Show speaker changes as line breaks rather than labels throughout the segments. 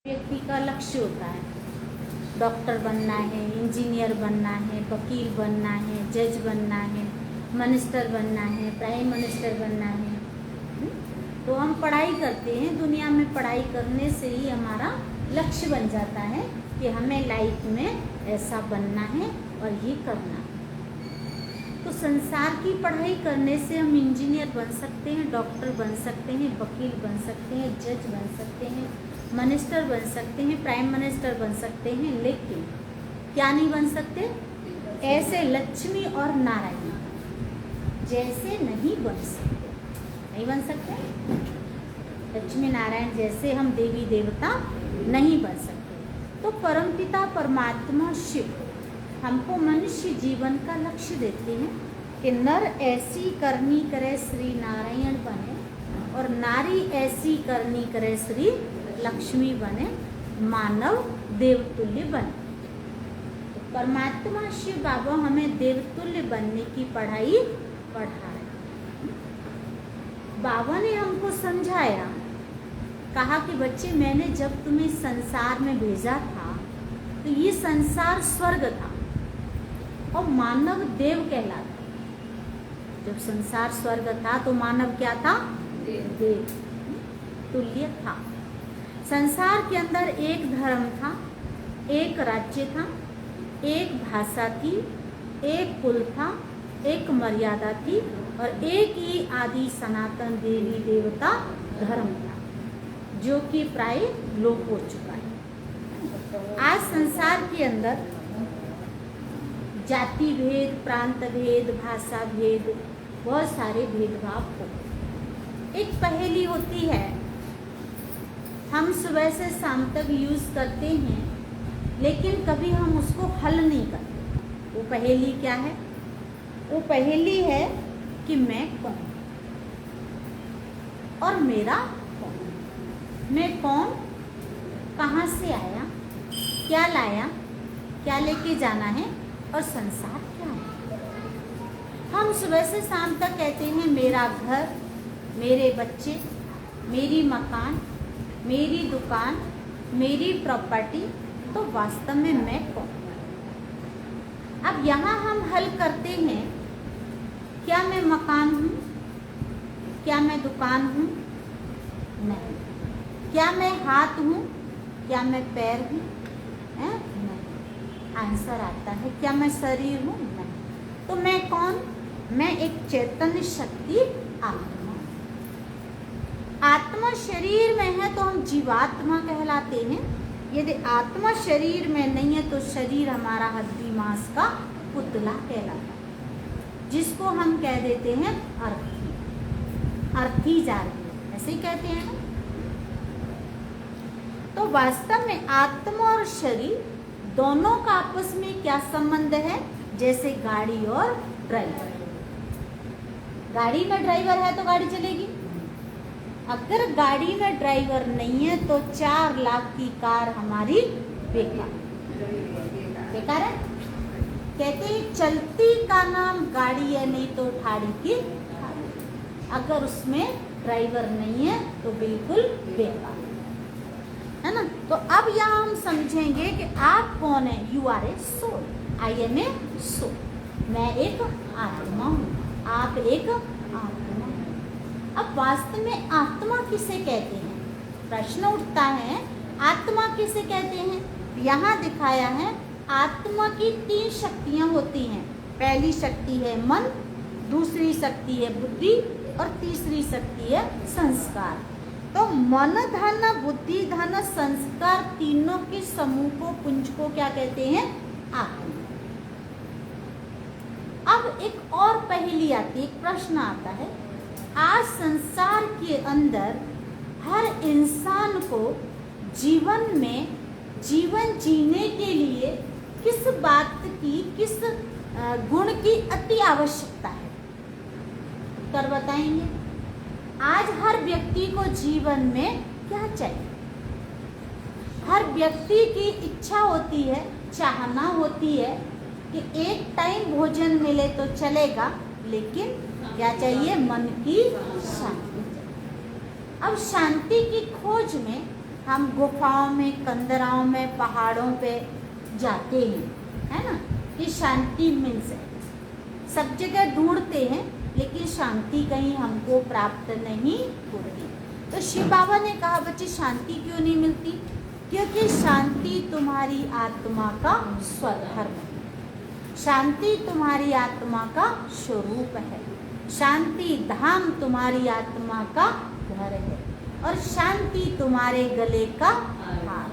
व्यक्ति का लक्ष्य होता है, डॉक्टर बनना है, इंजीनियर बनना है, वकील बनना है, जज बनना है, मिनिस्टर बनना है, प्राइम मिनिस्टर बनना है। तो हम पढ़ाई करते हैं, दुनिया में पढ़ाई करने से ही हमारा लक्ष्य बन जाता है कि हमें लाइफ में ऐसा बनना है और ये करना है। तो संसार की पढ़ाई करने से हम इंजीनियर बन सकते हैं, डॉक्टर बन सकते हैं, वकील बन सकते हैं, जज बन सकते हैं, मिनिस्टर बन सकते हैं, प्राइम मिनिस्टर बन सकते हैं, लेकिन क्या नहीं बन सकते? ऐसे लक्ष्मी और नारायण जैसे नहीं बन सकते, नहीं बन सकते। लक्ष्मी नारायण जैसे हम देवी देवता नहीं बन सकते। तो परमपिता परमात्मा शिव हमको मनुष्य जीवन का लक्ष्य देते हैं कि नर ऐसी करनी करे श्री नारायण बने और नारी ऐसी करनी करे श्री लक्ष्मी बने, मानव देवतुल्य बने। तो परमात्मा शिव बाबा हमें देवतुल्य बनने की पढ़ाई पढ़ा रहे। बाबा ने हमको समझाया, कहा कि बच्चे मैंने जब तुम्हें संसार में भेजा था तो ये संसार स्वर्ग था और मानव देव कहलाता। जब संसार स्वर्ग था तो मानव क्या था? देव तुल्य था। संसार के अंदर एक धर्म था, एक राज्य था, एक भाषा थी, एक कुल था, एक मर्यादा थी और एक ही आदि सनातन देवी देवता धर्म था, जो कि प्राय लोप हो चुका है। आज संसार के अंदर जाति भेद, प्रांत भेद, भाषा भेद, बहुत सारे भेदभाव हो। एक पहेली होती है, हम सुबह से शाम तक यूज करते हैं लेकिन कभी हम उसको हल नहीं करते। वो पहेली क्या है? वो पहेली है कि मैं कौन और मेरा कौन। मैं कौन, कहाँ से आया, क्या लाया, क्या लेके जाना है और संसार क्या है। हम सुबह से शाम तक कहते हैं मेरा घर, मेरे बच्चे, मेरी मकान, मेरी दुकान, मेरी प्रॉपर्टी। तो वास्तव में मैं कौन? अब यहाँ हम हल करते हैं, क्या मैं मकान हूँ, क्या मैं दुकान हूँ? नहीं। क्या मैं हाथ हूँ, क्या मैं पैर हूँ? नहीं। आंसर आता है क्या मैं शरीर हूँ? नहीं। तो मैं कौन? मैं एक चैतन्य शक्ति आत्मा। आत्मा शरीर में है तो हम जीवात्मा कहलाते हैं। यदि आत्मा शरीर में नहीं है तो शरीर हमारा हड्डी मांस का पुतला कहलाता है, जिसको हम कह देते हैं अर्थी, अर्थी जा रही है, ऐसे ही कहते हैं ना। तो वास्तव में आत्मा और शरीर दोनों का आपस में क्या संबंध है? जैसे गाड़ी और ड्राइवर। गाड़ी में ड्राइवर है तो गाड़ी चलेगी। अगर गाड़ी में ड्राइवर नहीं है तो 4 लाख की कार हमारी बेकार बेकार है। कहते हैं चलती का नाम गाड़ी है, नहीं तो ठाड़ी की ठाड़ी। अगर उसमें ड्राइवर नहीं है तो बिल्कुल बेकार है ना। तो अब यहाँ हम समझेंगे कि आप कौन है। You are a soul, I am a soul. मैं एक आत्मा हूँ, आप एक आत्मा। अब वास्तव में आत्मा किसे कहते हैं? प्रश्न उठता है, आत्मा किसे कहते हैं? यहाँ दिखाया है, आत्मा की 3 शक्तियाँ होती हैं। पहली शक्ति है मन, दूसरी शक्ति है बुद्धि और तीसरी शक्ति है संस्कार। तो मन धन, बुद्धि धन, संस्कार, तीनों के समूह को, पुंज को क्या कहते हैं? आत्मा। अब एक और पहेली आती है, एक प्रश्न आता है। आज संसार के अंदर हर इंसान को जीवन में जीवन जीने के लिए किस बात की, किस गुण की अति आवश्यकता है? उत्तर बताएंगे। आज हर व्यक्ति को जीवन में क्या चाहिए? हर व्यक्ति की इच्छा होती है, चाहना होती है कि एक टाइम भोजन मिले तो चलेगा, लेकिन क्या चाहिए? मन की शांति। अब शांति की खोज में हम गुफाओं में, कंदराओं में, पहाड़ों पे जाते हैं, है ना, कि शांति मिल सके। सब जगह ढूंढते हैं लेकिन शांति कहीं हमको प्राप्त नहीं होती। तो शिव बाबा ने कहा बच्चे शांति क्यों नहीं मिलती? क्योंकि शांति तुम्हारी आत्मा का स्वधर्म है, शांति तुम्हारी आत्मा का स्वरूप है, शांति धाम तुम्हारी आत्मा का घर है और शांति तुम्हारे गले का हार।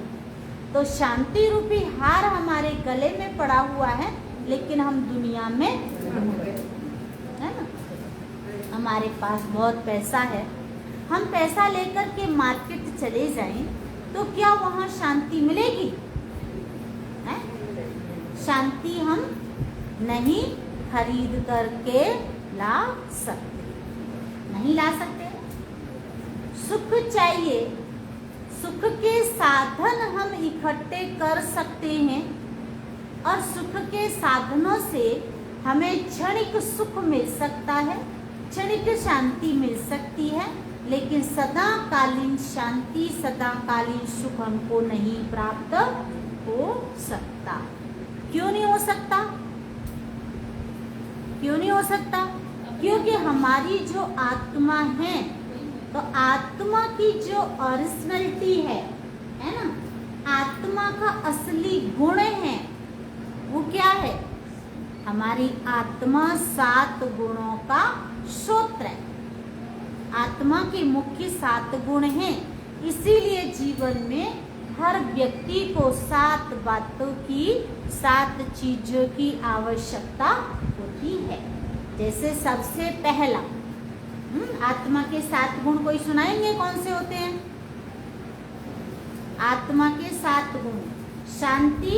तो शांति रूपी हार हमारे गले में पड़ा हुआ है, लेकिन हम दुनिया में है ना, हमारे पास बहुत पैसा है, हम पैसा लेकर के मार्केट चले जाएं तो क्या वहाँ शांति मिलेगी? है? शांति हम नहीं खरीद करके ला सकते, नहीं ला सकते। सुख चाहिए, सुख के साधन हम इकट्ठे कर सकते हैं और सुख के साधनों से हमें क्षणिक सुख मिल सकता है, क्षणिक शांति मिल सकती है, लेकिन सदाकालीन शांति, सदाकालीन सुख हमको नहीं प्राप्त हो सकता। क्यों नहीं हो सकता? क्यों नहीं हो सकता? क्योंकि हमारी जो आत्मा है, तो आत्मा की जो ओरिजिनलिटी है ना, आत्मा का असली गुण है वो क्या है? हमारी आत्मा 7 गुणों का स्रोत है। आत्मा के मुख्य 7 गुण हैं, इसीलिए जीवन में हर व्यक्ति को 7 बातों की, 7 चीजों की आवश्यकता होती है। जैसे सबसे पहला आत्मा के 7 गुण कोई सुनाएंगे कौन से होते हैं? आत्मा के 7 गुण: शांति,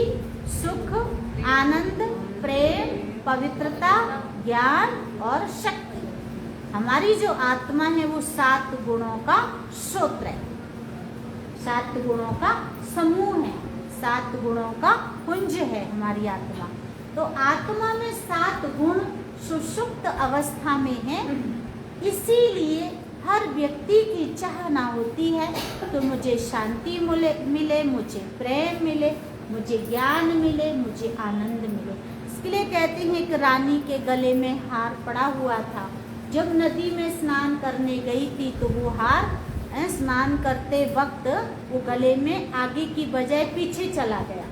सुख, आनंद, प्रेम, पवित्रता, ज्ञान और शक्ति। हमारी जो आत्मा है वो 7 गुणों का स्रोत है, 7 गुणों का समूह है, 7 गुणों का पुंज है हमारी आत्मा। तो आत्मा में 7 गुण सुषुप्त अवस्था में है, इसीलिए हर व्यक्ति की चाहना होती है तो मुझे शांति मिले, मुझे प्रेम मिले, मुझे ज्ञान मिले, मुझे आनंद मिले। इसके लिए कहते हैं कि रानी के गले में हार पड़ा हुआ था। जब नदी में स्नान करने गई थी तो वो हार स्नान करते वक्त वो गले में आगे की बजाय पीछे चला गया,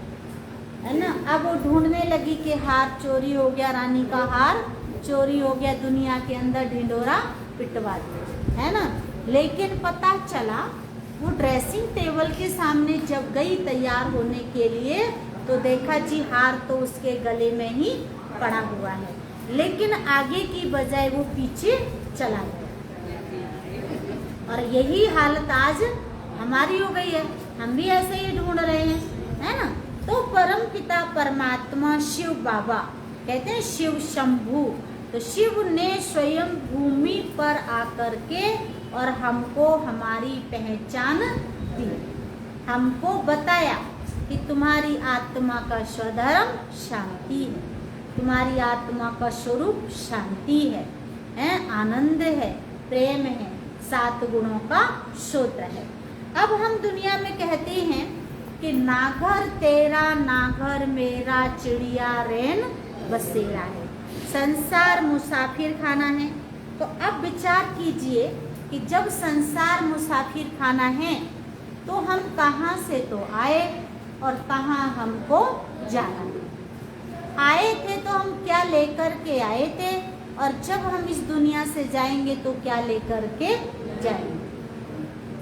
है ना। अब वो ढूंढने लगी कि हार चोरी हो गया, रानी का हार चोरी हो गया, दुनिया के अंदर ढिंडोरा पिटवा दिया, है ना। लेकिन पता चला वो ड्रेसिंग टेबल के सामने जब गई तैयार होने के लिए तो देखा जी हार तो उसके गले में ही पड़ा हुआ है, लेकिन आगे की बजाय वो पीछे चला गया। और यही हालत आज हमारी हो गई है, हम भी ऐसे ही ढूंढ रहे हैं, है ना। तो परम पिता परमात्मा शिव बाबा कहते हैं शिव शंभू, तो शिव ने स्वयं भूमि पर आकर के और हमको हमारी पहचान दी, हमको बताया कि तुम्हारी आत्मा का स्वधर्म शांति है, तुम्हारी आत्मा का स्वरूप शांति है, आनंद है, प्रेम है, 7 गुणों का स्रोत है। अब हम दुनिया में कहते हैं कि ना घर तेरा ना घर मेरा, चिड़िया रैन बसेरा है, संसार मुसाफिर खाना है। तो अब विचार कीजिए कि जब संसार मुसाफिर खाना है तो हम कहाँ से तो आए और कहाँ हमको जाना। आए थे तो हम क्या लेकर के आए थे, और जब हम इस दुनिया से जाएंगे तो क्या लेकर के जाएंगे,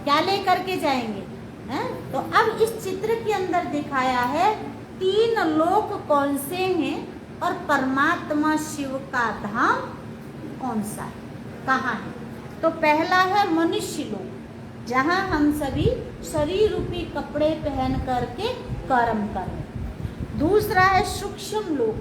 क्या लेकर के जाएंगे, हैं? तो अब इस चित्र के अंदर दिखाया है 3 लोक कौन से हैं और परमात्मा शिव का धाम कौन सा है, कहाँ है। तो पहला है मनुष्य लोक, जहाँ हम सभी शरीर रूपी कपड़े पहन करके कर्म करें। दूसरा है सूक्ष्म लोक,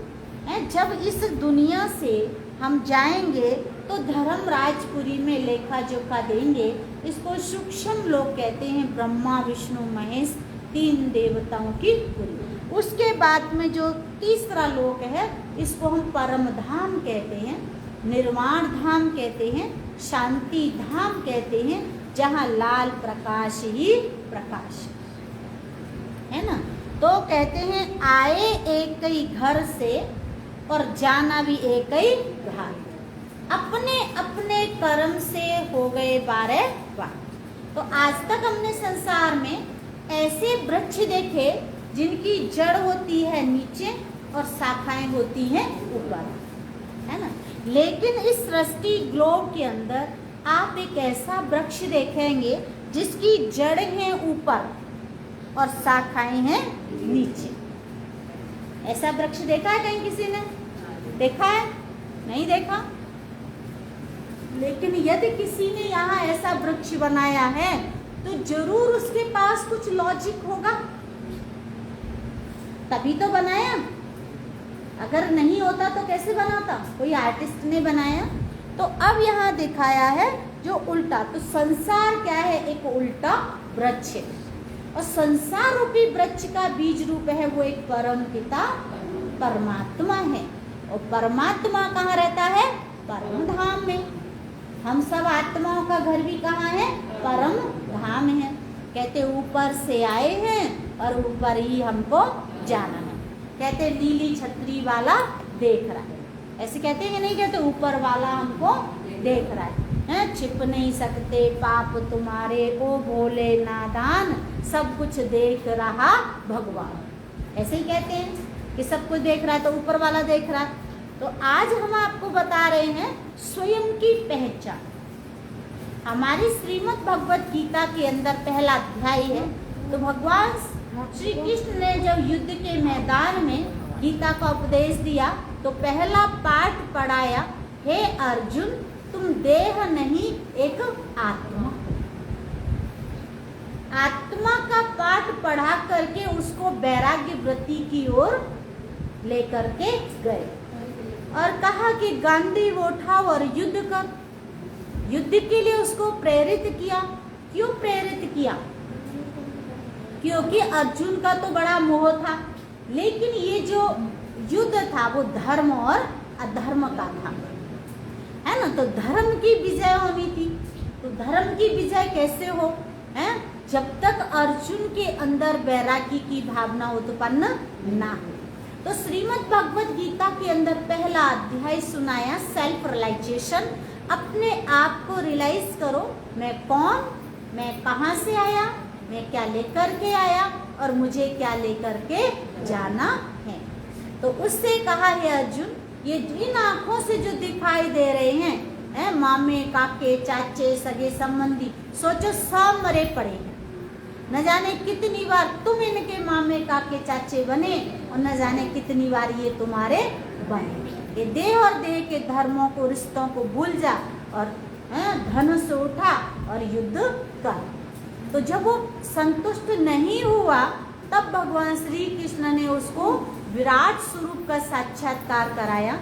है जब इस दुनिया से हम जाएंगे तो धर्म राजपुरी में लेखा जोखा देंगे, इसको सूक्ष्म लोक कहते हैं। ब्रह्मा विष्णु महेश 3 देवताओं की पुरी। उसके बाद में जो तीसरा लोक है इसको हम परम धाम कहते हैं, निर्वाण धाम कहते हैं, शांति धाम कहते हैं, जहाँ लाल प्रकाश ही प्रकाश है ना। तो कहते हैं आए एक ही घर से और जाना भी एक ही घर, अपने अपने कर्म से हो गए बारे बार। तो आज तक हमने संसार में ऐसे वृक्ष देखे जिनकी जड़ होती है नीचे और शाखाएं होती हैं ऊपर, है ना। लेकिन इस सृष्टि ग्लोब के अंदर आप एक ऐसा वृक्ष देखेंगे जिसकी जड़ है ऊपर और शाखाएं हैं नीचे। ऐसा वृक्ष देखा है कहीं किसी ने? देखा है? नहीं देखा। लेकिन यदि किसी ने यहाँ ऐसा वृक्ष बनाया है तो जरूर उसके पास कुछ लॉजिक होगा, तभी तो बनाया। अगर नहीं होता तो कैसे बनाता? कोई आर्टिस्ट ने बनाया। तो अब यहाँ दिखाया है जो उल्टा। तो संसार क्या है? एक उल्टा वृक्ष है और संसार रूपी वृक्ष का बीज रूप है वो एक परम पिता परमात्मा है। और परमात्मा कहाँ रहता है? परम धाम में। हम सब आत्माओं का घर भी कहाँ है? परम धाम है। कहते ऊपर से आए हैं और ऊपर ही हमको जाना है। कहते नीली छतरी वाला देख रहा है, ऐसे कहते हैं कि नहीं कहते? ऊपर वाला हमको देख रहा है, छिप नहीं सकते पाप तुम्हारे ओ भोले नादान, सब कुछ देख रहा भगवान। ऐसे ही कहते हैं कि सब कुछ देख रहा है, तो ऊपर वाला देख रहा है। तो आज हम आपको बता रहे हैं स्वयं की पहचान। हमारी श्रीमद् भगवत गीता के अंदर पहला अध्याय है। तो भगवान श्री कृष्ण ने जब युद्ध के मैदान में गीता का उपदेश दिया तो पहला पाठ पढ़ाया, हे अर्जुन तुम देह नहीं एक आत्मा। आत्मा का पाठ पढ़ा करके उसको वैराग्य वृत्ति की ओर लेकर के गए और कहा कि गांधी वो उठाओ और युद्ध कर। युद्ध के लिए उसको प्रेरित किया। क्यों प्रेरित किया? क्योंकि अर्जुन का तो बड़ा मोह था, लेकिन ये जो युद्ध था वो धर्म और अधर्म का था, है ना। तो धर्म की विजय होनी थी। तो धर्म की विजय कैसे हो? है जब तक अर्जुन के अंदर वैराग्य की भावना उत्पन्न ना हो। तो श्रीमद् भगवत गीता के अंदर पहला अध्याय सुनाया सेल्फ रियलाइजेशन। अपने आप को रियलाइज करो, मैं कौन, मैं कहाँ से आया, मैं क्या लेकर के आया और मुझे क्या लेकर के जाना है। तो उससे कहा है अर्जुन, ये इन आँखों से जो दिखाई दे रहे हैं, मामे काके चाचे सगे संबंधी, सोचो सब मरे पड़े हैं। न जाने कितनी बार तुम इनके मामे काके चाचे बने और न जाने कितनी बार ये तुम्हारे बने। ये देह और देह के धर्मों को, रिश्तों को भूल जा और धनुष से उठा और युद्ध कर। तो जब वो संतुष्ट नहीं हुआ तब भगवान श्री कृष्ण ने उसको विराट स्वरूप का साक्षात्कार कराया।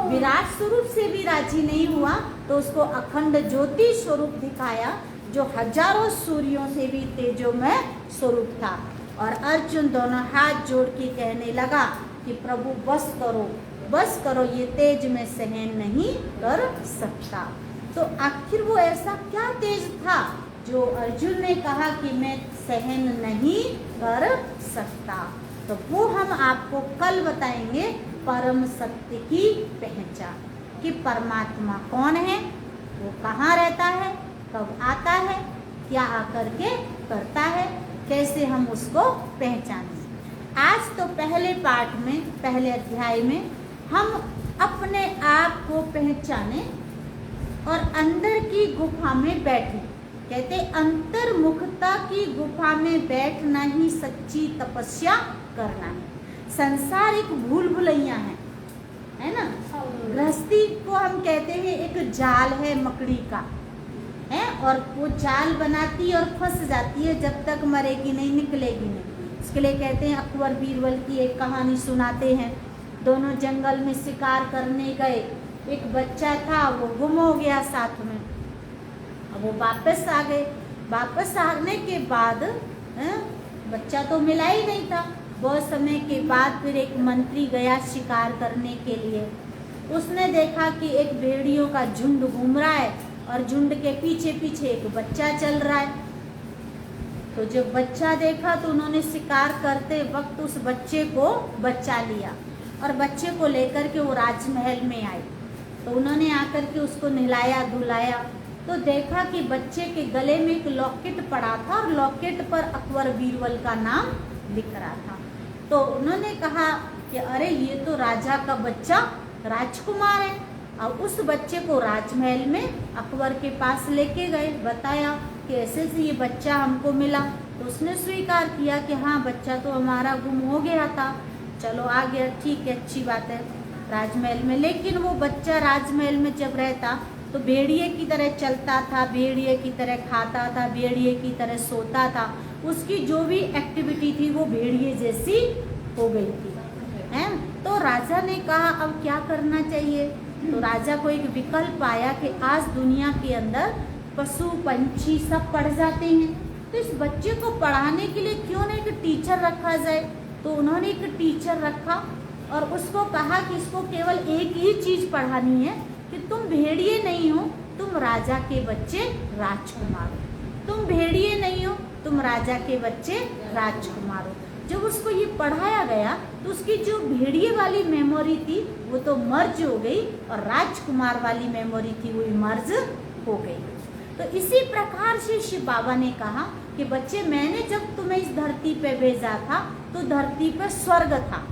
विराट स्वरूप से भी राजी नहीं हुआ तो उसको अखंड ज्योति स्वरूप दिखाया जो हजारों सूर्यों से भी तेजोमय स्वरूप था। और अर्जुन दोनों हाथ जोड़ के कहने लगा कि प्रभु बस करो, बस करो, ये तेज मैं सहन नहीं कर सकता। तो आखिर वो ऐसा क्या तेज था जो अर्जुन ने कहा कि मैं सहन नहीं कर सकता? तो वो हम आपको कल बताएंगे परम सत्य की पहचान, कि परमात्मा कौन है, वो कहाँ रहता है, कब आता है, क्या आकर के करता है, कैसे हम उसको पहचानें। आज तो पहले पाठ में, पहले अध्याय में हम अपने आप को पहचाने और अंदर की गुफा में बैठे। कहते अंतर्मुखता की गुफा में बैठना ही सच्ची तपस्या करना है। संसार एक भूल भुलैया है ना। गृहस्थी को हम कहते हैं एक जाल है मकड़ी का, है, और वो जाल बनाती और फंस जाती है, जब तक मरेगी नहीं, निकलेगी नहीं। इसके लिए कहते हैं, अकबर बीरबल की एक कहानी सुनाते हैं। दोनों जंगल में शिकार करने गए, एक बच्चा था वो गुम हो गया साथ में। अब वो वापस आ गए। वापस आने के बाद बच्चा तो मिला ही नहीं था। बहुत समय के बाद फिर एक मंत्री गया शिकार करने के लिए। उसने देखा कि एक भेड़ियों का झुंड घूम रहा है और झुंड के पीछे पीछे एक बच्चा चल रहा है। तो जब बच्चा देखा तो उन्होंने शिकार करते वक्त उस बच्चे को बचा लिया और बच्चे को लेकर के वो राजमहल में आए। तो उन्होंने आकर के उसको नहलाया धुलाया तो देखा कि बच्चे के गले में एक लॉकेट पड़ा था और लॉकेट पर अकबर बीरबल का नाम लिख रहा था। तो उन्होंने कहा कि अरे ये तो राजा का बच्चा राजकुमार है। और उस बच्चे को राजमहल में अकबर के पास लेके गए, बताया कि ऐसे से ये बच्चा हमको मिला। तो उसने स्वीकार किया कि हाँ बच्चा तो हमारा गुम हो गया था, चलो आ गया, ठीक है, अच्छी बात है राजमहल में। लेकिन वो बच्चा राजमहल में जब रहता तो भेड़िए की तरह चलता था, भेड़िए की तरह खाता था, भेड़िए की तरह सोता था। उसकी जो भी एक्टिविटी थी वो भेड़िए जैसी हो गई थी, है। तो राजा ने कहा अब क्या करना चाहिए। तो राजा को एक विकल्प आया कि आज दुनिया के अंदर पशु पंछी सब पढ़ जाते हैं, तो इस बच्चे को पढ़ाने के लिए क्यों ना एक टीचर रखा जाए। तो उन्होंने एक टीचर रखा और उसको कहा कि इसको केवल एक ही चीज़ पढ़ानी है कि तुम भेड़िए नहीं हो, तुम राजा के बच्चे राजकुमार हो। तुम भेड़िए नहीं हो, तुम राजा के बच्चे राजकुमार हो। जब उसको ये पढ़ाया गया तो उसकी जो भेड़िए वाली मेमोरी थी वो तो मर्ज हो गई और राजकुमार वाली मेमोरी थी वो मर्ज हो गई। तो इसी प्रकार से शिव बाबा ने कहा कि बच्चे मैंने जब तुम्हें इस धरती पे भेजा था तो धरती पे स्वर्ग था।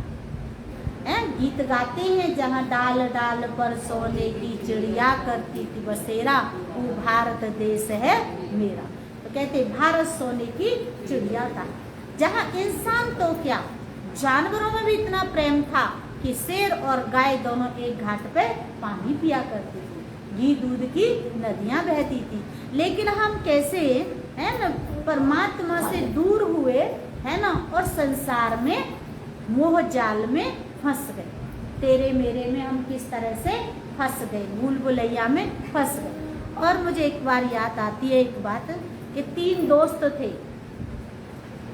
गीत गाते हैं जहाँ डाल डाल पर सोने की चिड़िया करती थी बसेरा, वो भारत देश है मेरा। तो कहते भारत सोने की चिड़िया था, जहाँ इंसान तो क्या जानवरों में भी इतना प्रेम था कि शेर और गाय दोनों एक घाट पे पानी पिया करते थे, घी दूध की नदियाँ बहती थी। लेकिन हम कैसे है ना परमात्मा से दूर हुए, है ना, और संसार में मोह जाल में फंस गए, तेरे मेरे में हम किस तरह से फंस गए, भूल भुलैया में फंस गए। और मुझे एक बार याद आती है एक बात कि 3 दोस्त थे,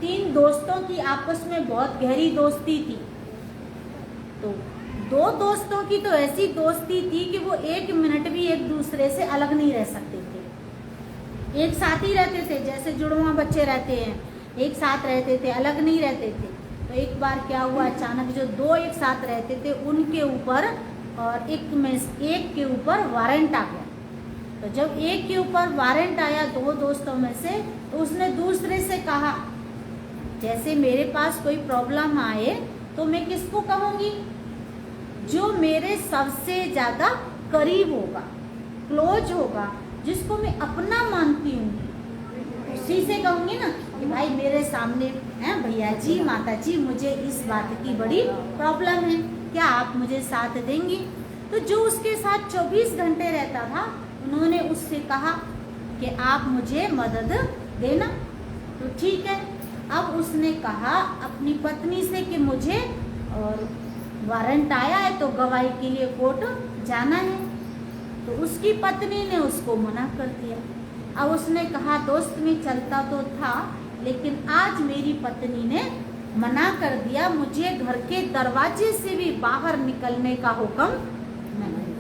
3 दोस्तों की आपस में बहुत गहरी दोस्ती थी। तो 2 दोस्तों की तो ऐसी दोस्ती थी कि वो 1 मिनट भी एक दूसरे से अलग नहीं रह सकते थे, एक साथ ही रहते थे, जैसे जुड़वा बच्चे रहते हैं, एक साथ रहते थे, अलग नहीं रहते थे। तो एक बार क्या हुआ, अचानक जो 2 एक साथ रहते थे उनके ऊपर और एक के ऊपर वारंट आ गया। तो जब एक के ऊपर वारंट आया 2 दोस्तों में से, तो उसने दूसरे से कहा जैसे मेरे पास कोई प्रॉब्लम आए तो मैं किसको कहूँगी, जो मेरे सबसे ज़्यादा करीब होगा, क्लोज होगा, जिसको मैं अपना मानती हूँ, उसी से कहूँगी ना कि भाई मेरे सामने हैं भैया जी, माता जी, मुझे इस बात की बड़ी प्रॉब्लम है, क्या आप मुझे साथ देंगी। तो जो उसके साथ 24 घंटे रहता था उन्होंने उससे कहा कि आप मुझे मदद देना। तो ठीक है, अब उसने कहा अपनी पत्नी से कि मुझे और वारंट आया है तो गवाही के लिए कोर्ट जाना है। तो उसकी पत्नी ने उसको मना कर दिया। अब उसने कहा दोस्त में चलता तो था, लेकिन आज मेरी पत्नी ने मना कर दिया, मुझे घर के दरवाजे से भी बाहर निकलने का हुक्म नहीं।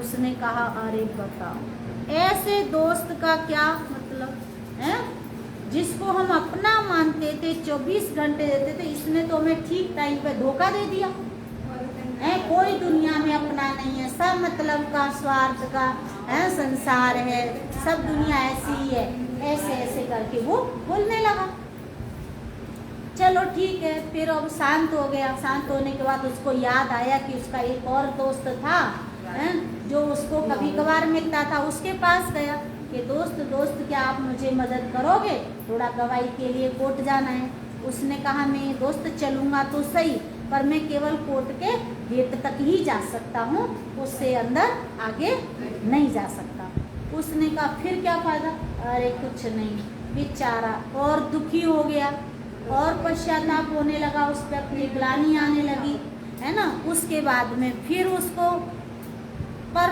उसने कहा अरे बताओ ऐसे दोस्त का क्या मतलब है, जिसको हम अपना मानते थे, 24 घंटे देते थे, इसने तो हमें ठीक टाइम पे धोखा दे दिया है। कोई दुनिया में अपना नहीं है, सब मतलब का स्वार्थ का है संसार है, सब दुनिया ऐसी ही है, ऐसे ऐसे करके वो बोलने लगा। चलो ठीक है, फिर अब शांत हो गया। शांत होने के बाद उसको याद आया कि उसका एक और दोस्त था है, जो उसको कभी कभार मिलता था, उसके पास गया कि दोस्त क्या आप मुझे मदद करोगे, थोड़ा गवाही के लिए कोर्ट जाना है। उसने कहा मैं दोस्त चलूँगा तो सही, पर मैं केवल कोर्ट के गेट तक ही जा सकता हूँ, उससे अंदर आगे नहीं जा सकता। उसने कहा फिर क्या फ़ायदा, अरे कुछ नहीं, बेचारा और दुखी हो गया और पश्चाताप होने लगा, उस पर अपनी ग्लानि आने लगी, है ना। उसके बाद में फिर उसको, पर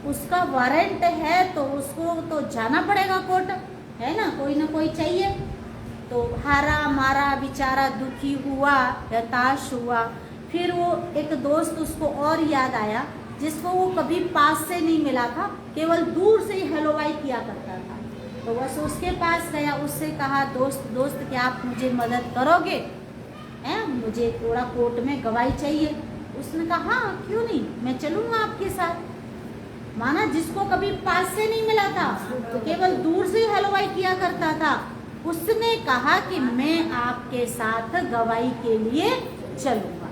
उसका वारंट है तो उसको तो जाना पड़ेगा कोर्ट, है ना, कोई ना कोई चाहिए। तो हारा मारा बेचारा दुखी हुआ, हताश हुआ। फिर वो एक दोस्त उसको और याद आया जिसको वो कभी पास से नहीं मिला था, केवल दूर से ही हेलो बाय किया करता था। तो बस उसके पास गया, उससे कहा दोस्त क्या आप मुझे मदद करोगे, हैं मुझे थोड़ा कोर्ट में गवाही चाहिए। उसने कहा हाँ क्यों नहीं, मैं चलूँगा आपके साथ। माना जिसको कभी पास से नहीं मिला था, तो केवल दूर से ही हेलो बाय किया करता था, उसने कहा कि मैं आपके साथ गवाही के लिए चलूँगा।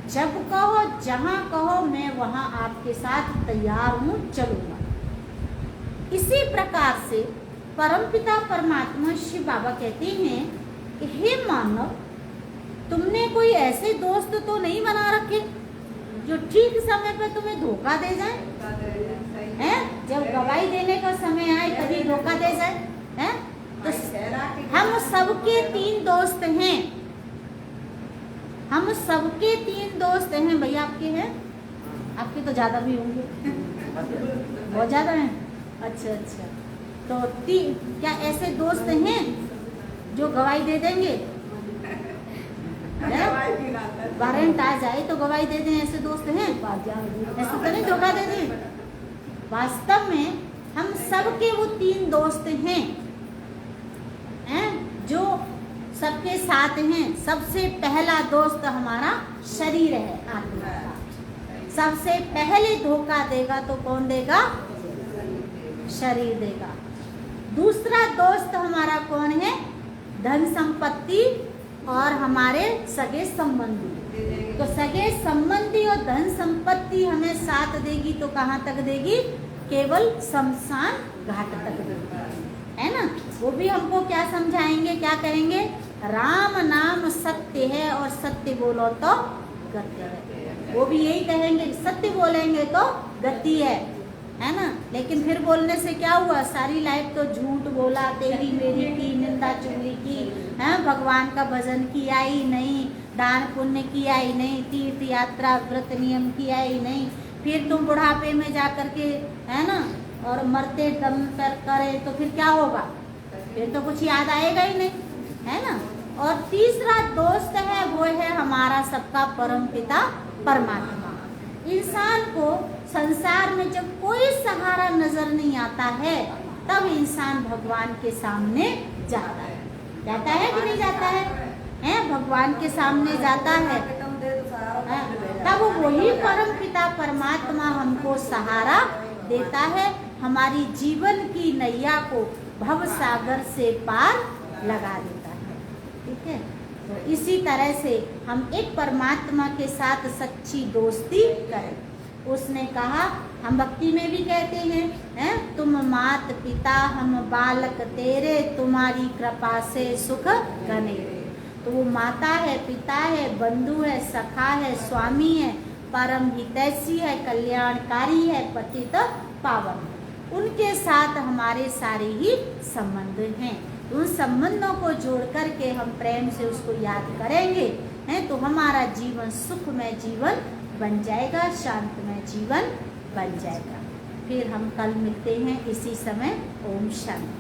जब कहो जहाँ कहो मैं वहाँ आपके साथ तैयार हूँ, चलूँगा। इसी प्रकार से परमपिता परमात्मा शिव बाबा कहते हैं कि हे मानव, तुमने कोई ऐसे दोस्त तो नहीं बना रखे जो ठीक समय पे तुम्हें धोखा दे जाए, हैं? जब गवाही देने का समय आए तभी धोखा दे जाए, हैं? तो हम सबके 3 दोस्त हैं, हम सबके 3 दोस्त हैं। भैया आपके हैं? आपके तो ज़्यादा भी होंगे, बहुत ज़्यादा हैं। अच्छा, तो क्या ऐसे दोस्त हैं जो गवाही दे देंगे? वारंट आ जाए तो गवाही दे दें, ऐसे दोस्त हैं? ऐसे तो नहीं धोखा दे दें। वास्तव में हम सबके वो 3 दोस्त हैं जो सबके साथ हैं। सबसे पहला दोस्त हमारा शरीर है, आत्मा का। सबसे पहले धोखा देगा तो कौन देगा? शरीर देगा। दूसरा दोस्त हमारा कौन है? धन संपत्ति और हमारे सगे संबंधी। तो सगे संबंधी और धन संपत्ति हमें साथ देगी तो कहाँ तक देगी? केवल शमशान घाट तक देगी, है ना। वो भी हमको क्या समझाएंगे, क्या करेंगे? राम नाम सत्य है और सत्य बोलो तो गति है। वो भी यही कहेंगे, सत्य बोलेंगे तो गति है ना। लेकिन फिर बोलने से क्या हुआ? सारी लाइफ तो झूठ बोला, तेरी मेरी की, निंदा चुगली की, है, भगवान का भजन किया ही नहीं, दान पुण्य किया ही नहीं, तीर्थ यात्रा व्रत नियम किया ही नहीं। फिर तुम बुढ़ापे में जा करके, है ना, और मरते दम पर करे तो फिर क्या होगा? फिर तो कुछ याद आएगा ही नहीं, है ना। और तीसरा दोस्त है, वो है हमारा सबका परम पिता परमात्मा। इंसान को संसार में जब कोई सहारा नजर नहीं आता है, तब इंसान भगवान के सामने जाता है। जाता है कि नहीं जाता है? भगवान के सामने जाता है, तब वही परम पिता परमात्मा हमको सहारा देता है, हमारी जीवन की नैया को भव सागर से पार लगा देता है। ठीक है, तो इसी तरह से हम एक परमात्मा के साथ सच्ची दोस्ती करें। उसने कहा, हम भक्ति में भी कहते हैं, तुम मात पिता हम बालक तेरे, तुम्हारी कृपा से सुख घने। तो वो माता है, पिता है, बंधु है, सखा है, स्वामी है, परम हितैषी है, कल्याणकारी है, पतित पावन। उनके साथ हमारे सारे ही संबंध हैं। उन संबंधों को जोड़ करके हम प्रेम से उसको याद करेंगे, हैं, तो हमारा जीवन सुखमय जीवन बन जाएगा, शांतमय जीवन बन जाएगा। फिर हम कल मिलते हैं इसी समय। ओम शांति।